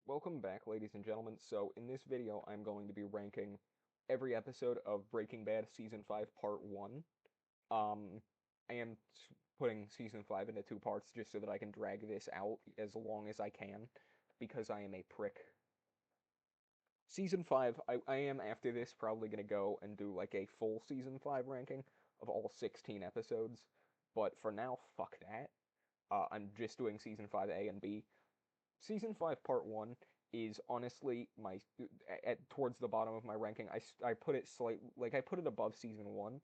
Welcome back, ladies and gentlemen. So, in this video, I'm going to be ranking every episode of Breaking Bad Season 5 Part 1. Um, I am putting Season 5 into two parts just so that I can drag this out as long as I can, because I am a prick. Season 5, I am after this probably going to go and do like a full Season 5 ranking of all 16 episodes, but for now, fuck that. I'm just doing Season 5 A and B. Season 5 Part 1 is honestly my towards the bottom of my ranking. I put it I put it above Season 1,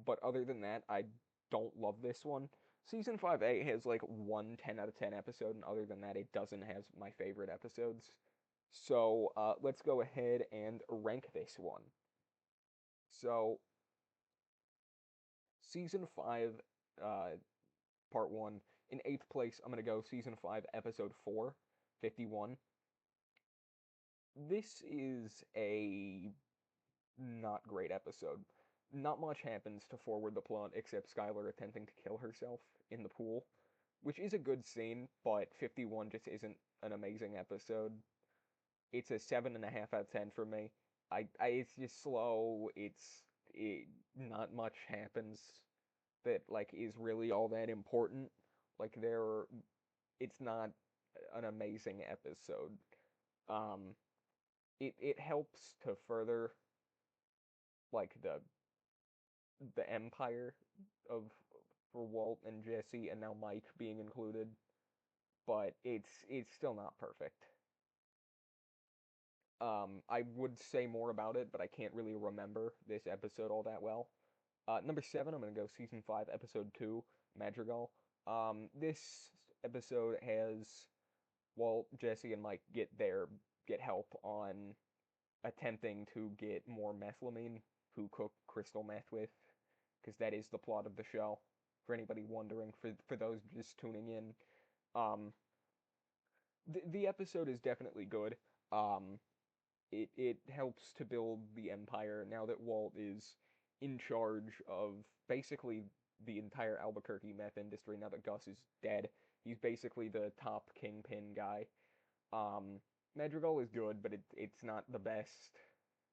but other than that, I don't love this one. Season 5A has like one 10 out of 10 episode, and other than that, it doesn't have my favorite episodes. So let's go ahead and rank this one. So, Season 5, uh, Part 1, in 8th place, I'm going to go Season 5, Episode 4, 51. This is a not great episode. Not much happens to forward the plot except Skylar attempting to kill herself in the pool, which is a good scene, but 51 just isn't an amazing episode. It's a 7.5 out of 10 for me. It's just slow. Not much happens that like is really all that important. Like it's not an amazing episode. Um, it helps to further like the empire of for Walt and Jesse and now Mike being included, but it's still not perfect. I would say more about it, but I can't really remember this episode all that well. Number 7, I'm gonna go season 5, episode 2, Madrigal. This episode has Walt, Jesse, and Mike get help on attempting to get more methylamine to cook crystal meth with, because that is the plot of the show. For anybody wondering, for those just tuning in, um, the episode is definitely good. Um, it helps to build the empire now that Walt is in charge of basically the entire Albuquerque meth industry. Now that Gus is dead, he's basically the top kingpin guy. Um, Madrigal is good, but it's not the best.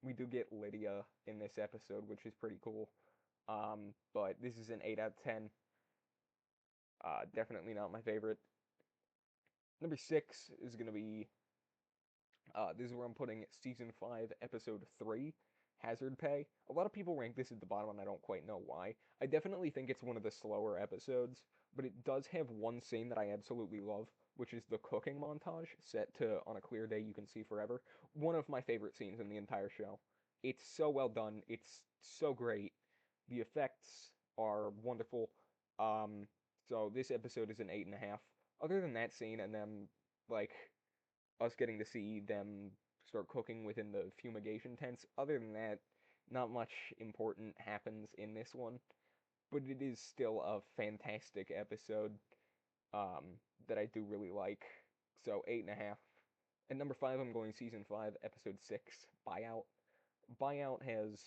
We do get Lydia in this episode, which is pretty cool. But this is an 8 out of 10. Definitely not my favorite. Number 6 is going to be, this is where I'm putting season 5, episode 3, Hazard Pay. A lot of people rank this at the bottom, and I don't quite know why. I definitely think it's one of the slower episodes, but it does have one scene that I absolutely love, which is the cooking montage set to On a Clear Day You Can See Forever. One of my favorite scenes in the entire show. It's so well done. It's so great. The effects are wonderful. Um, so this episode is an 8.5. Other than that scene and them, like, us getting to see them start cooking within the fumigation tents. Other than that, not much important happens in this one, but it is still a fantastic episode that I do really like. So 8.5. At number 5, I'm going season 5, episode 6, Buyout. Buyout has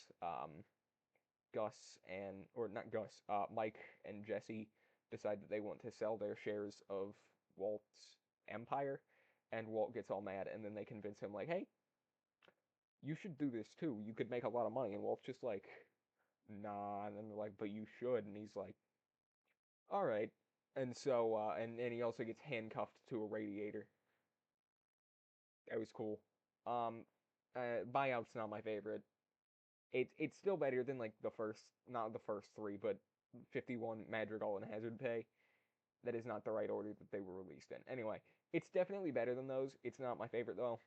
Gus and or not Gus, Mike and Jesse decide that they want to sell their shares of Walt's empire, and Walt gets all mad, and then they convince him like, "Hey, you should do this too. You could make a lot of money." And Walt's just like, "Nah," and then they're like, "But you should," and he's like, "All right." And so, and he also gets handcuffed to a radiator. That was cool. Um, Buyout's not my favorite. It's still better than like the first, not the first three, but 51, Madrigal, and Hazard Pay. That is not the right order that they were released in. Anyway, it's definitely better than those. It's not my favorite though.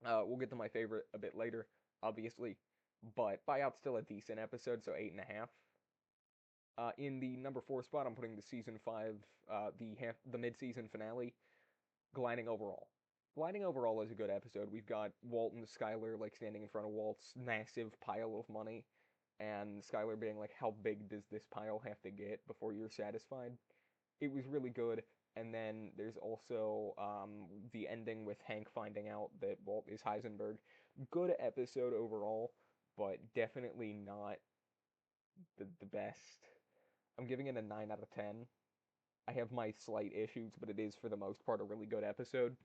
We'll get to my favorite a bit later, obviously. But Buyout's still a decent episode, so 8.5. In the number 4 spot, I'm putting the season 5, the mid-season finale, Gliding Overall. Gliding Overall is a good episode. We've got Walt and Skylar like standing in front of Walt's massive pile of money, and Skylar being like, "How big does this pile have to get before you're satisfied?" It was really good. And then there's also the ending with Hank finding out that Walt is Heisenberg. Good episode overall, but definitely not the best. I'm giving it a 9 out of 10. I have my slight issues, but it is for the most part a really good episode.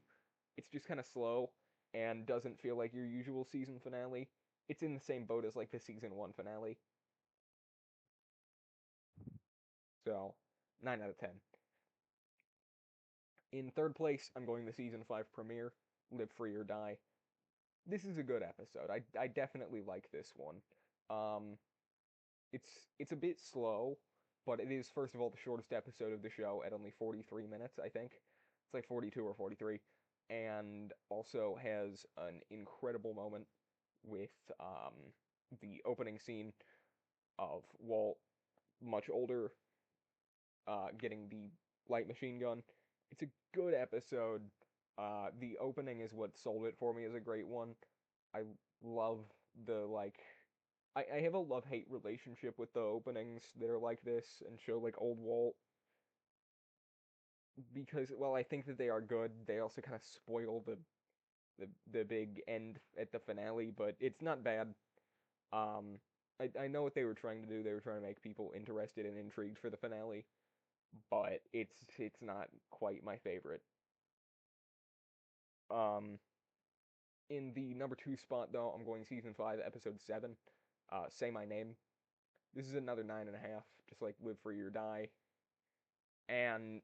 It's just kind of slow and doesn't feel like your usual season finale. It's in the same boat as like the season 1 finale. So, 9 out of 10. In third place, I'm going the season 5 premiere, Live Free or Die. This is a good episode. I definitely like this one. Um, it's a bit slow, but it is first of all the shortest episode of the show at only 43 minutes, I think. It's like 42 or 43, and also has an incredible moment with the opening scene of Walt, much older, getting the light machine gun. It's a good episode. The opening is what sold it for me as a great one. I love the like I have a love-hate relationship with the openings that are like this and show like old Walt because while I think that they are good, they also kind of spoil the big end at the finale, but it's not bad. Um I know what they were trying to do. They were trying to make people interested and intrigued for the finale, but it's not quite my favorite. Um in the number 2 spot though, I'm going season 5, episode 7, Say My Name. This is another 9.5, just like Live Free or Die. And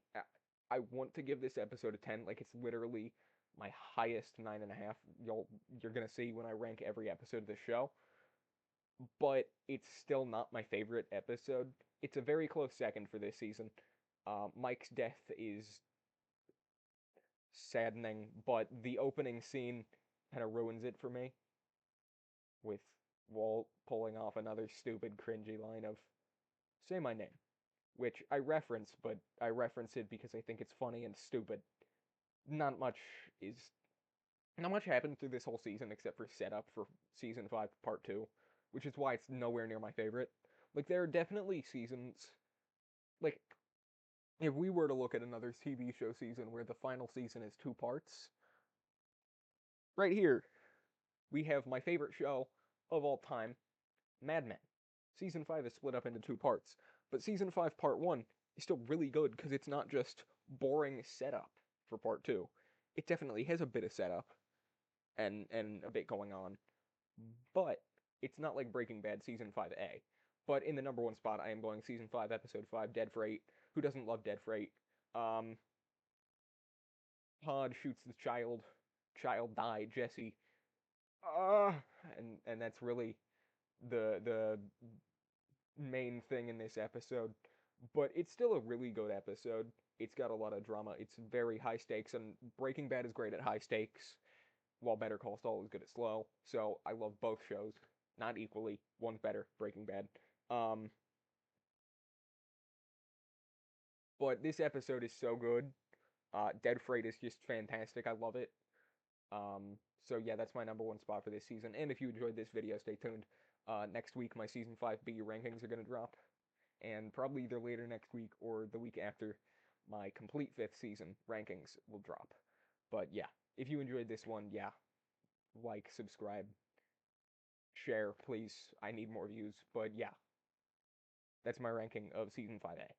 I want to give this episode a 10. Like it's literally my highest 9.5. You're gonna see when I rank every episode of the show. But it's still not my favorite episode. It's a very close second for this season. Mike's death is saddening, but the opening scene kind of ruins it for me. With Walt pulling off another stupid, cringy line of "Say my name," which I reference, but I reference it because I think it's funny and stupid. Not much is not much happened through this whole season except for setup for season 5 part 2, which is why it's nowhere near my favorite. Like there are definitely seasons like if we were to look at another TV show season where the final season is 2 parts, right here we have my favorite show of all time, Mad Men. Season 5 is split up into 2 parts, but Season 5 Part 1 is still really good because it's not just boring setup for Part 2. It definitely has a bit of setup and a bit going on, but it's not like Breaking Bad Season 5A. But in the number 1 spot, I am going Season 5, Episode 5, Dead Freight. Who doesn't love Dead Freight? Um, Todd shoots the child. Child died, Jesse. Uh, and that's really the main thing in this episode, but it's still a really good episode. It's got a lot of drama. It's very high stakes, and Breaking Bad is great at high stakes, while Better Call Saul is good at slow. So I love both shows, not equally. One's better, Breaking Bad. Um, but this episode is so good. Dead Freight is just fantastic. I love it. So yeah, that's my number 1 spot for this season. And if you enjoyed this video, stay tuned. Next week, my season 5B rankings are gonna drop. And probably either later next week or the week after, my complete 5th season rankings will drop. But yeah, if you enjoyed this one, yeah, like, subscribe, share, please. I need more views. But yeah, that's my ranking of Season 5A.